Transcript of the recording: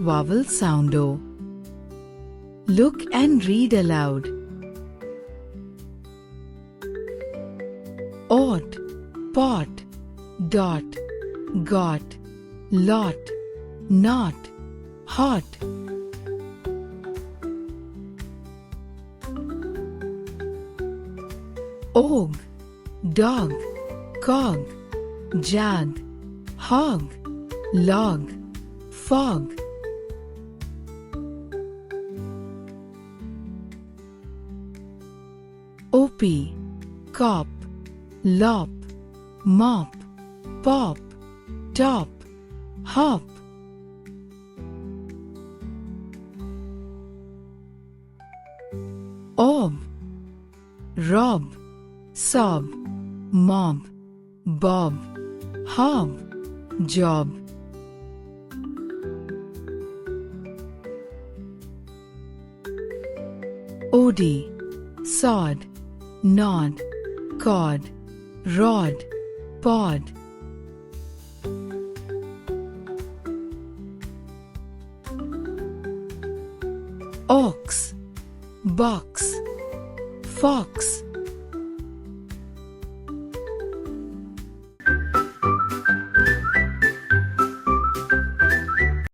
vowel sound O. Look and read aloud. Ought, pot, dot, got, lot, not, hot. Og, dog, cog, jag, hog, log, fog. Op, cop, lop, mop, pop, top, hop. Ob, rob, sob, mob, bob, hob, job. Od, sod, nod, cod, rod, pod. Ox, box, fox,